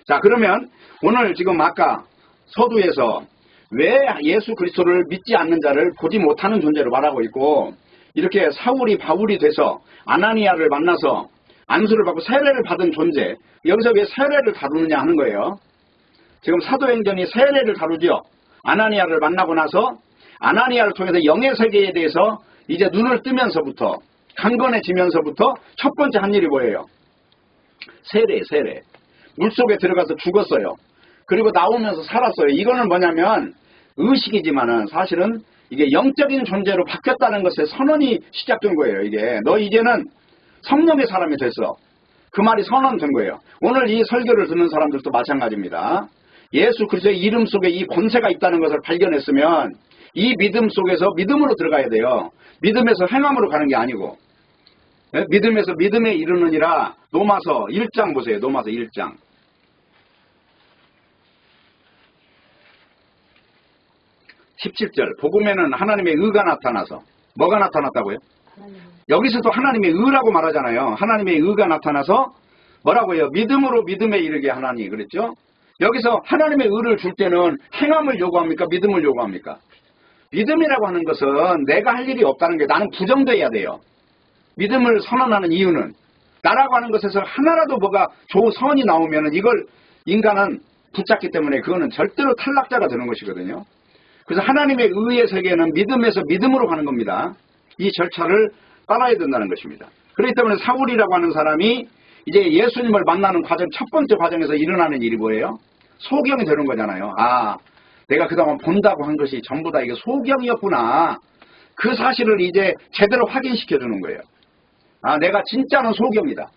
자, 그러면 오늘 지금 아까 서두에서 왜 예수 그리스도를 믿지 않는 자를 보지 못하는 존재로 말하고 있고 이렇게 사울이 바울이 돼서 아나니아를 만나서 안수를 받고 세례를 받은 존재, 여기서 왜 세례를 다루느냐 하는 거예요. 지금 사도행전이 세례를 다루죠. 아나니아를 만나고 나서 아나니아를 통해서 영의 세계에 대해서 이제 눈을 뜨면서부터 강건해지면서부터 첫 번째 한 일이 뭐예요? 세례. 물속에 들어가서 죽었어요. 그리고 나오면서 살았어요. 이거는 뭐냐면 의식이지만은 사실은 이게 영적인 존재로 바뀌었다는 것의 선언이 시작된 거예요. 이게 너 이제는 성령의 사람이 됐어. 그 말이 선언된 거예요. 오늘 이 설교를 듣는 사람들도 마찬가지입니다. 예수 그리스도의 이름 속에 이 권세가 있다는 것을 발견했으면 이 믿음 속에서 믿음으로 들어가야 돼요. 믿음에서 행함으로 가는 게 아니고 믿음에서 믿음에 이르느니라. 로마서 1장 보세요. 로마서 1장 17절 복음에는 하나님의 의가 나타나서 뭐가 나타났다고요? 여기서도 하나님의 의라고 말하잖아요. 하나님의 의가 나타나서 뭐라고 해요? 믿음으로 믿음에 이르게 하나니 그랬죠? 여기서 하나님의 의를 줄 때는 행함을 요구합니까? 믿음을 요구합니까? 믿음이라고 하는 것은 내가 할 일이 없다는 게 나는 부정돼야 돼요. 믿음을 선언하는 이유는 나라고 하는 것에서 하나라도 뭐가 조선이 나오면 이걸 인간은 붙잡기 때문에 그거는 절대로 탈락자가 되는 것이거든요. 그래서 하나님의 의의 세계는 믿음에서 믿음으로 가는 겁니다. 이 절차를 따라야 된다는 것입니다. 그렇기 때문에 사울이라고 하는 사람이 이제 예수님을 만나는 과정, 첫 번째 과정에서 일어나는 일이 뭐예요? 소경이 되는 거잖아요. 아, 내가 그동안 본다고 한 것이 전부 다 이게 소경이었구나. 그 사실을 이제 제대로 확인시켜 주는 거예요. 아, 내가 진짜는 소경이다.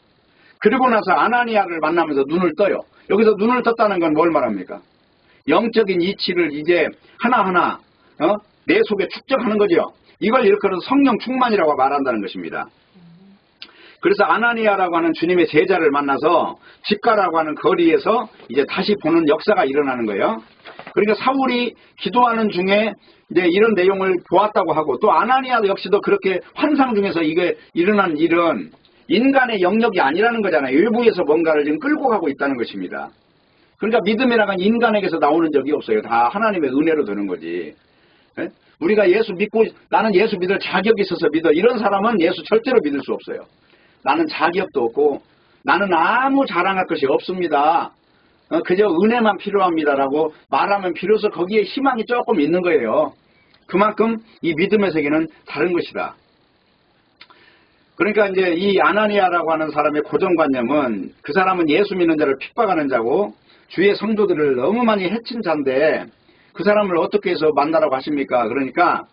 그리고 나서 아나니아를 만나면서 눈을 떠요. 여기서 눈을 떴다는 건 뭘 말합니까? 영적인 이치를 이제 하나하나 내 속에 축적하는 거죠. 이걸 일컬어서 성령 충만이라고 말한다는 것입니다. 그래서 아나니아라고 하는 주님의 제자를 만나서 집가라고 하는 거리에서 이제 다시 보는 역사가 일어나는 거예요. 그러니까 사울이 기도하는 중에 이제 이런 내용을 보았다고 하고, 또 아나니아 역시도 그렇게 환상 중에서 이게 일어난 일은 인간의 영역이 아니라는 거잖아요. 일부에서 뭔가를 지금 끌고 가고 있다는 것입니다. 그러니까 믿음이라는 건 인간에게서 나오는 적이 없어요. 다 하나님의 은혜로 되는 거지. 예? 우리가 예수 믿고 나는 예수 믿을 자격이 있어서 믿어, 이런 사람은 예수 절대로 믿을 수 없어요. 나는 자격도 없고 나는 아무 자랑할 것이 없습니다. 그저 은혜만 필요합니다라고 말하면 비로소 거기에 희망이 조금 있는 거예요. 그만큼 이 믿음의 세계는 다른 것이다. 그러니까 이제 이 아나니아라고 하는 사람의 고정관념은, 그 사람은 예수 믿는 자를 핍박하는 자고 주의 성도들을 너무 많이 해친 자인데 그 사람을 어떻게 해서 만나라고 하십니까? 그러니까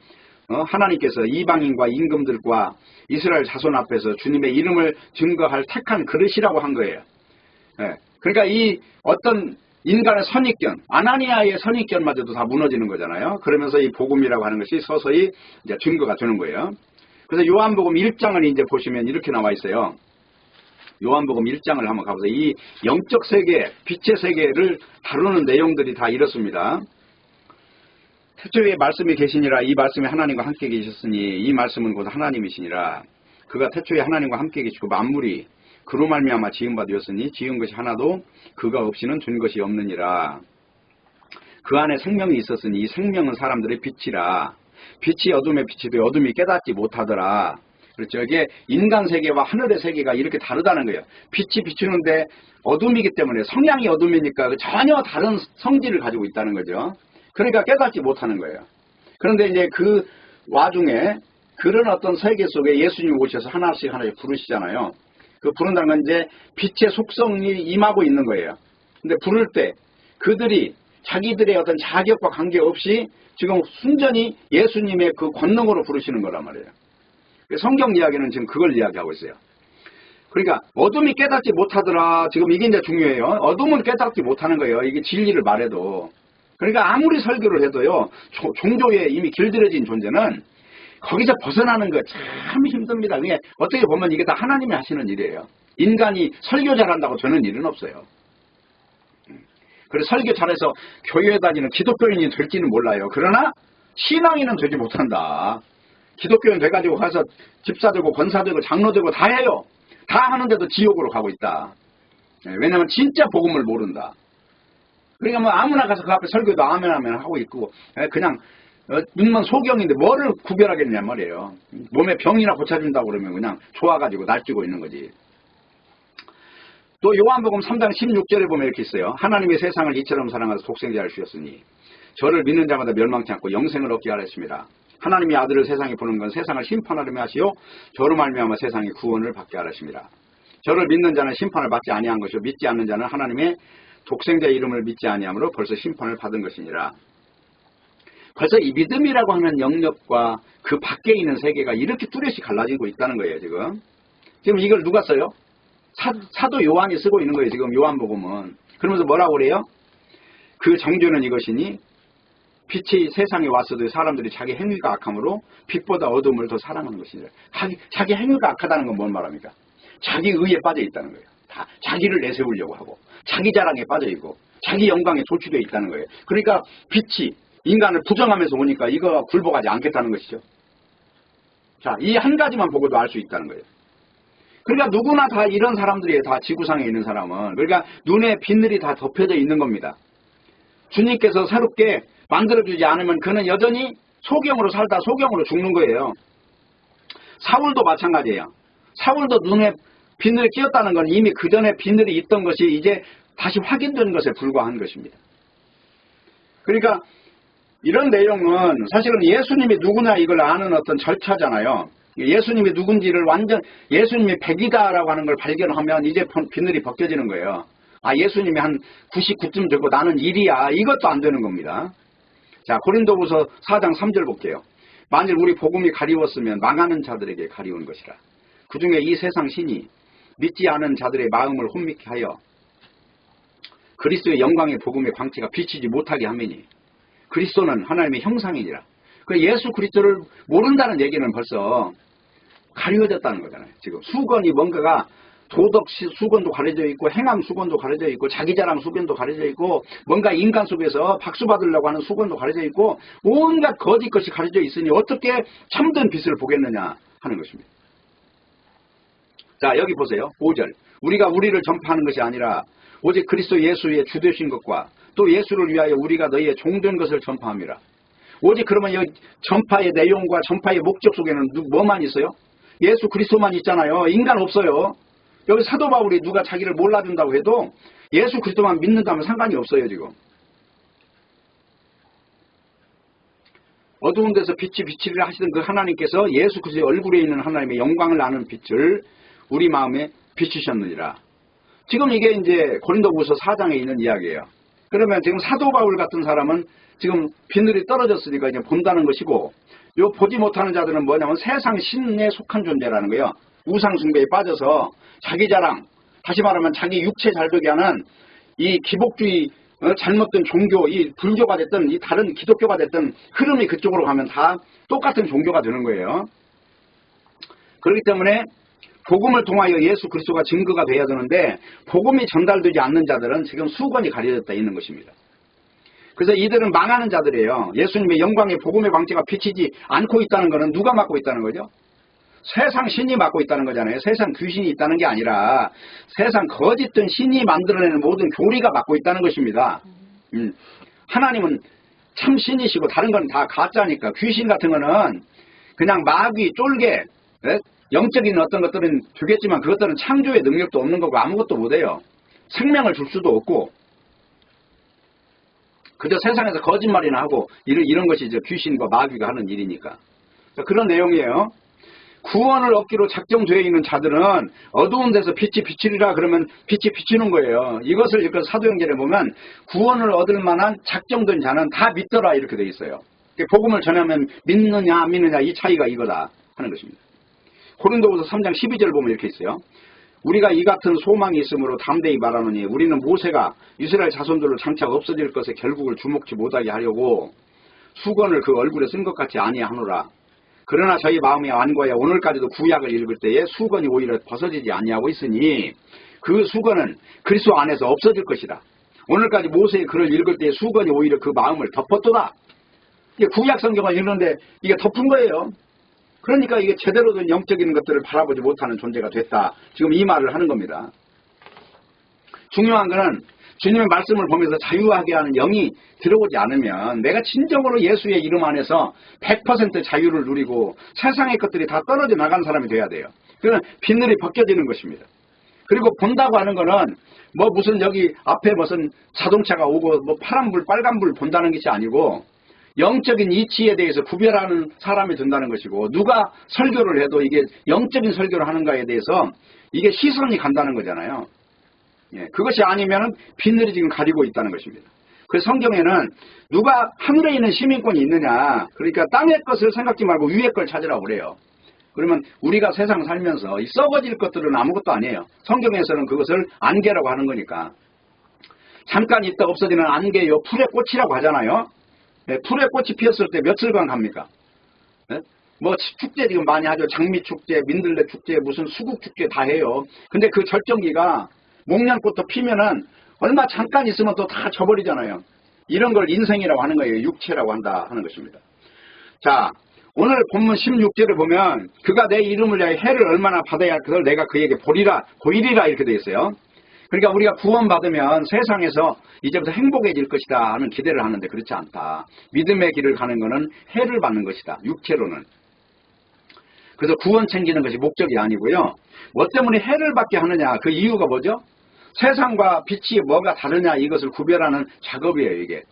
하나님께서 이방인과 임금들과 이스라엘 자손 앞에서 주님의 이름을 증거할 택한 그릇이라고 한 거예요. 예. 그러니까 이 어떤 인간의 선입견, 아나니아의 선입견마저도 다 무너지는 거잖아요. 그러면서 이 복음이라고 하는 것이 서서히 이제 증거가 되는 거예요. 그래서 요한복음 1장을 이제 보시면 이렇게 나와 있어요. 요한복음 1장을 한번 가보세요. 이 영적 세계, 빛의 세계를 다루는 내용들이 다 이렇습니다. 태초에 말씀이 계시니라. 이 말씀이 하나님과 함께 계셨으니 이 말씀은 곧 하나님이시니라. 그가 태초에 하나님과 함께 계시고 만물이 그로 말미암아 지은 바 되었으니 지은 것이 하나도 그가 없이는 된 것이 없느니라. 그 안에 생명이 있었으니 이 생명은 사람들의 빛이라. 빛이 어둠에 빛이 되어 어둠이 깨닫지 못하더라. 그렇죠. 이게 인간 세계와 하늘의 세계가 이렇게 다르다는 거예요. 빛이 비추는데 어둠이기 때문에, 성향이 어둠이니까 전혀 다른 성질을 가지고 있다는 거죠. 그러니까 깨닫지 못하는 거예요. 그런데 이제 그 와중에 그런 어떤 세계 속에 예수님이 오셔서 하나씩 부르시잖아요. 그 부른다는 건 이제 빛의 속성이 임하고 있는 거예요. 근데 부를 때 그들이 자기들의 어떤 자격과 관계없이 지금 순전히 예수님의 그 권능으로 부르시는 거란 말이에요. 성경 이야기는 지금 그걸 이야기하고 있어요. 그러니까 어둠이 깨닫지 못하더라. 지금 이게 이제 중요해요. 어둠은 깨닫지 못하는 거예요. 이게 진리를 말해도. 그러니까 아무리 설교를 해도요, 종교에 이미 길들여진 존재는 거기서 벗어나는 거 참 힘듭니다. 그게 어떻게 보면 이게 다 하나님이 하시는 일이에요. 인간이 설교 잘한다고 되는 일은 없어요. 그래서 설교 잘해서 교회에 다니는 기독교인이 될지는 몰라요. 그러나 신앙인은 되지 못한다. 기독교인 돼가지고 가서 집사 되고 권사 되고 장로 되고 다 해요. 다 하는데도 지옥으로 가고 있다. 왜냐하면 진짜 복음을 모른다. 그러니까 뭐 아무나 가서 그 앞에 설교도 아멘 하고 있고 그냥 눈만 소경인데 뭐를 구별하겠냐 말이에요. 몸에 병이나 고쳐준다고 그러면 그냥 좋아가지고 날뛰고 있는 거지. 또 요한복음 3장 16절에 보면 이렇게 있어요. 하나님의 세상을 이처럼 사랑하사 독생자를 주셨으니 저를 믿는 자마다 멸망치 않고 영생을 얻게 하였습니다. 하나님이 아들을 세상에 보낸 건 세상을 심판하려며 하시오 저로 말미암아 세상이 구원을 받게 하였습니다. 저를 믿는 자는 심판을 받지 아니한 것이요 믿지 않는 자는 하나님의 독생자의 이름을 믿지 아니함으로 벌써 심판을 받은 것이니라. 벌써 이 믿음이라고 하는 영역과 그 밖에 있는 세계가 이렇게 뚜렷이 갈라지고 있다는 거예요. 지금 이걸 누가 써요? 사도 요한이 쓰고 있는 거예요. 지금 요한복음은. 그러면서 뭐라고 그래요? 그 정죄는 이것이니 빛이 세상에 왔어도 사람들이 자기 행위가 악함으로 빛보다 어둠을 더 사랑하는 것이니라. 자기 행위가 악하다는 건 뭔 말합니까? 자기 의에 빠져 있다는 거예요. 다 자기를 내세우려고 하고 자기 자랑에 빠져 있고 자기 영광에 도취되어 있다는 거예요. 그러니까 빛이 인간을 부정하면서 오니까 이거 굴복하지 않겠다는 것이죠. 자, 이 한 가지만 보고도 알 수 있다는 거예요. 그러니까 누구나 다 이런 사람들이에요. 다 지구상에 있는 사람은. 그러니까 눈에 빛들이 다 덮여져 있는 겁니다. 주님께서 새롭게 만들어주지 않으면 그는 여전히 소경으로 살다 소경으로 죽는 거예요. 사울도 마찬가지예요. 사울도 눈에 비늘이 끼었다는 건 이미 그 전에 비늘이 있던 것이 이제 다시 확인된 것에 불과한 것입니다. 그러니까 이런 내용은 사실은 예수님이 누구냐 이걸 아는 어떤 절차잖아요. 예수님이 누군지를 완전 예수님이 100이다라고 하는 걸 발견하면 이제 비늘이 벗겨지는 거예요. 아, 예수님이 한 99쯤 되고 나는 1이야. 이것도 안 되는 겁니다. 자, 고린도후서 4장 3절 볼게요. 만일 우리 복음이 가리웠으면 망하는 자들에게 가리운 것이라. 그 중에 이 세상 신이 믿지 않은 자들의 마음을 혼미케 하여 그리스도의 영광의 복음의 광채가 비치지 못하게 하매니 그리스도는 하나님의 형상이니라. 그 예수 그리스도를 모른다는 얘기는 벌써 가려졌다는 거잖아요. 지금 수건이 뭔가가 도덕 수건도 가려져 있고 행함 수건도 가려져 있고 자기자랑 수건도 가려져 있고 뭔가 인간 속에서 박수 받으려고 하는 수건도 가려져 있고 온갖 거짓 것이 가려져 있으니 어떻게 참된 빛을 보겠느냐 하는 것입니다. 자, 여기 보세요. 5절. 우리가 우리를 전파하는 것이 아니라 오직 그리스도 예수의 주되신 것과 또 예수를 위하여 우리가 너희의 종된 것을 전파함이라. 오직 그러면 여기 전파의 내용과 전파의 목적 속에는 뭐만 있어요? 예수 그리스도만 있잖아요. 인간 없어요. 여기 사도 바울이 누가 자기를 몰라준다고 해도 예수 그리스도만 믿는다면 상관이 없어요. 지금 어두운 데서 빛이 비치리라 하시던 그 하나님께서 예수 그리스도의 얼굴에 있는 하나님의 영광을 아는 빛을 우리 마음에 비추셨느니라. 지금 이게 이제 고린도후서 4장에 있는 이야기예요. 그러면 지금 사도 바울 같은 사람은 지금 비늘이 떨어졌으니까 이제 본다는 것이고, 요 보지 못하는 자들은 뭐냐면 세상 신에 속한 존재라는 거예요. 우상숭배에 빠져서 자기 자랑, 다시 말하면 자기 육체 잘되게 하는 이 기복주의, 잘못된 종교, 이 불교가 됐든 이 다른 기독교가 됐든 흐름이 그쪽으로 가면 다 똑같은 종교가 되는 거예요. 그렇기 때문에 복음을 통하여 예수 그리스도가 증거가 돼야 되는데 복음이 전달되지 않는 자들은 지금 수건이 가려졌다 있는 것입니다. 그래서 이들은 망하는 자들이에요. 예수님의 영광의 복음의 광채가 비치지 않고 있다는 것은 누가 맡고 있다는 거죠? 세상 신이 맡고 있다는 거잖아요. 세상 귀신이 있다는 게 아니라 세상 거짓된 신이 만들어내는 모든 교리가 맡고 있다는 것입니다. 하나님은 참 신이시고 다른 건 다 가짜니까. 귀신 같은 거는 그냥 마귀, 쫄개, 영적인 어떤 것들은 주겠지만 그것들은 창조의 능력도 없는 거고 아무것도 못해요. 생명을 줄 수도 없고 그저 세상에서 거짓말이나 하고 이런 것이 이제 귀신과 마귀가 하는 일이니까. 그런 내용이에요. 구원을 얻기로 작정되어 있는 자들은 어두운 데서 빛이 비치리라 그러면 빛이 비치는 거예요. 이것을 사도행전에 보면 구원을 얻을 만한 작정된 자는 다 믿더라 이렇게 돼 있어요. 복음을 전하면 믿느냐 안 믿느냐 이 차이가 이거다 하는 것입니다. 고린도후서 3장 12절 보면 이렇게 있어요. 우리가 이 같은 소망이 있으므로 담대히 말하노니 우리는 모세가 이스라엘 자손들을 장차 없어질 것에 결국을 주목치 못하게 하려고 수건을 그 얼굴에 쓴 것 같이 아니하노라. 그러나 저희 마음이 완고하여 오늘까지도 구약을 읽을 때에 수건이 오히려 벗어지지 아니하고 있으니 그 수건은 그리스도 안에서 없어질 것이다. 오늘까지 모세의 글을 읽을 때에 수건이 오히려 그 마음을 덮었도다. 이게 구약 성경을 읽는데 이게 덮은 거예요. 그러니까 이게 제대로 된 영적인 것들을 바라보지 못하는 존재가 됐다. 지금 이 말을 하는 겁니다. 중요한 거는 주님의 말씀을 보면서 자유하게 하는 영이 들어오지 않으면 내가 진정으로 예수의 이름 안에서 100% 자유를 누리고 세상의 것들이 다 떨어져 나간 사람이 돼야 돼요. 그러면 비늘이 벗겨지는 것입니다. 그리고 본다고 하는 거는 뭐 무슨 여기 앞에 무슨 자동차가 오고 뭐 파란불 빨간불 본다는 것이 아니고 영적인 이치에 대해서 구별하는 사람이 된다는 것이고 누가 설교를 해도 이게 영적인 설교를 하는가에 대해서 이게 시선이 간다는 거잖아요. 예, 그것이 아니면 비늘이 지금 가리고 있다는 것입니다. 그 성경에는 누가 하늘에 있는 시민권이 있느냐, 그러니까 땅의 것을 생각지 말고 위의 걸 찾으라고 그래요. 그러면 우리가 세상 살면서 이 썩어질 것들은 아무것도 아니에요. 성경에서는 그것을 안개라고 하는 거니까. 잠깐 있다 없어지는 안개요 풀의 꽃이라고 하잖아요. 네, 풀의 꽃이 피었을 때 며칠간 갑니까? 네? 뭐 축제 지금 많이 하죠. 장미축제, 민들레 축제, 무슨 수국축제 다 해요. 근데 그 절정기가 목련꽃도 피면은 얼마 잠깐 있으면 또 다 져버리잖아요. 이런 걸 인생이라고 하는 거예요. 육체라고 한다 하는 것입니다. 자, 오늘 본문 16절을 보면 그가 내 이름을 위하여 해를 얼마나 받아야 할 것을 내가 그에게 보이리라 이렇게 되어 있어요. 그러니까 우리가 구원받으면 세상에서 이제부터 행복해질 것이다 하는 기대를 하는데 그렇지 않다. 믿음의 길을 가는 것은 해를 받는 것이다. 육체로는. 그래서 구원 챙기는 것이 목적이 아니고요. 뭐 때문에 해를 받게 하느냐 그 이유가 뭐죠? 세상과 빛이 뭐가 다르냐 이것을 구별하는 작업이에요 이게.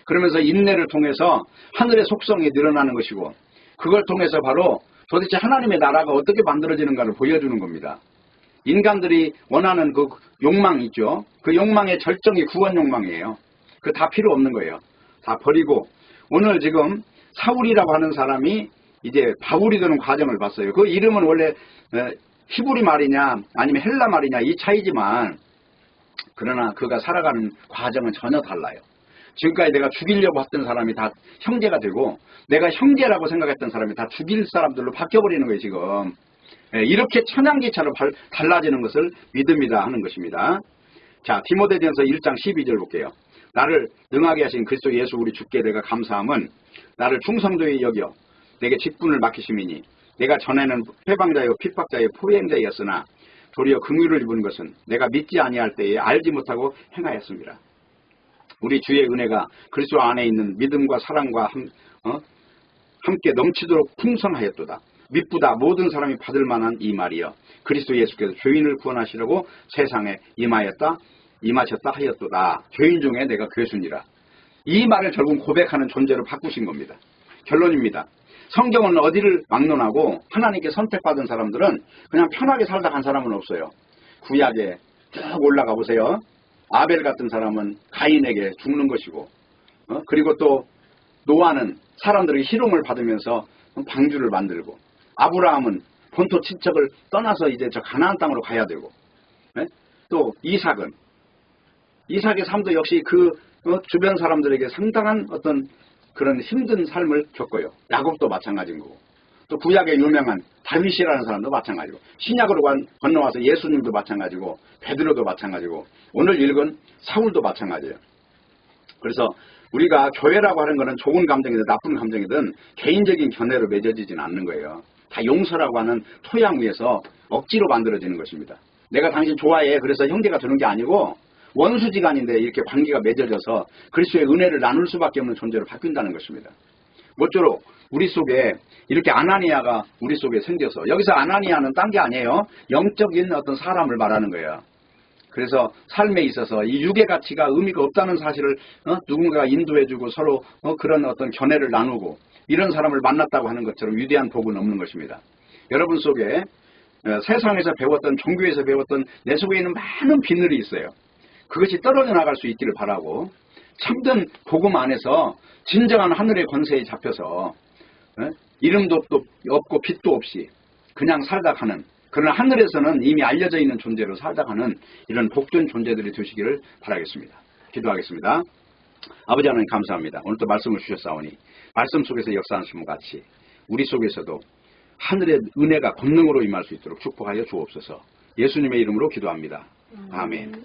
그러면서 인내를 통해서 하늘의 속성이 늘어나는 것이고 그걸 통해서 바로 도대체 하나님의 나라가 어떻게 만들어지는가를 보여주는 겁니다. 인간들이 원하는 그 욕망 있죠. 그 욕망의 절정이 구원 욕망이에요. 그 다 필요 없는 거예요. 다 버리고 오늘 지금 사울이라고 하는 사람이 이제 바울이 되는 과정을 봤어요. 그 이름은 원래 히브리 말이냐 아니면 헬라 말이냐 이 차이지만 그러나 그가 살아가는 과정은 전혀 달라요. 지금까지 내가 죽이려고 했던 사람이 다 형제가 되고 내가 형제라고 생각했던 사람이 다 죽일 사람들로 바뀌어버리는 거예요 지금. 이렇게 천양지차로 달라지는 것을 믿음이다 하는 것입니다. 자, 디모데전서 1장 12절 볼게요. 나를 능하게 하신 그리스도 예수 우리 주께 내가 감사함은 나를 충성되이 여겨 내게 직분을 맡기심이니 내가 전에는 회방자요 핍박자요 포행자였으나 도리어 긍휼을 입은 것은 내가 믿지 아니할 때에 알지 못하고 행하였습니다. 우리 주의 은혜가 그리스도 안에 있는 믿음과 사랑과 함께 넘치도록 풍성하였도다. 미쁘다 모든 사람이 받을 만한 이 말이여 그리스도 예수께서 죄인을 구원하시려고 세상에 임하셨다 하였도다. 죄인 중에 내가 괴순이라. 이 말을 결국 고백하는 존재로 바꾸신 겁니다. 결론입니다. 성경은 어디를 막론하고 하나님께 선택받은 사람들은 그냥 편하게 살다 간 사람은 없어요. 구약에 쭉 올라가 보세요. 아벨 같은 사람은 가인에게 죽는 것이고 그리고 또 노아는 사람들의 희롱을 받으면서 방주를 만들고 아브라함은 본토 친척을 떠나서 이제 저 가나안 땅으로 가야 되고 또 이삭의 삶도 역시 그 주변 사람들에게 상당한 어떤 그런 힘든 삶을 겪어요. 야곱도 마찬가지인 거고 또 구약의 유명한 다윗이라는 사람도 마찬가지고 신약으로 건너와서 예수님도 마찬가지고 베드로도 마찬가지고 오늘 읽은 사울도 마찬가지예요. 그래서 우리가 교회라고 하는 것은 좋은 감정이든 나쁜 감정이든 개인적인 견해로 맺어지지는 않는 거예요. 다 용서라고 하는 토양 위에서 억지로 만들어지는 것입니다. 내가 당신 좋아해 그래서 형제가 되는 게 아니고 원수지간인데 이렇게 관계가 맺어져서 그리스도의 은혜를 나눌 수밖에 없는 존재로 바뀐다는 것입니다. 모쪼록 우리 속에 이렇게 아나니아가 우리 속에 생겨서 여기서 아나니아는 딴 게 아니에요. 영적인 어떤 사람을 말하는 거예요. 그래서 삶에 있어서 이 육의 가치가 의미가 없다는 사실을 누군가가 인도해주고 서로 그런 어떤 견해를 나누고 이런 사람을 만났다고 하는 것처럼 위대한 복은 없는 것입니다. 여러분 속에 세상에서 배웠던 종교에서 배웠던 내 속에 있는 많은 비늘이 있어요. 그것이 떨어져 나갈 수 있기를 바라고 참된 복음 안에서 진정한 하늘의 권세에 잡혀서 이름도 없고 빛도 없이 그냥 살다 가는 그러나 하늘에서는 이미 알려져 있는 존재로 살다 가는 이런 복된 존재들이 되시기를 바라겠습니다. 기도하겠습니다. 아버지 하나님 감사합니다. 오늘 또 말씀을 주셨사오니 말씀 속에서 역사하심과 같이 우리 속에서도 하늘의 은혜가 권능으로 임할 수 있도록 축복하여 주옵소서. 예수님의 이름으로 기도합니다. 아멘.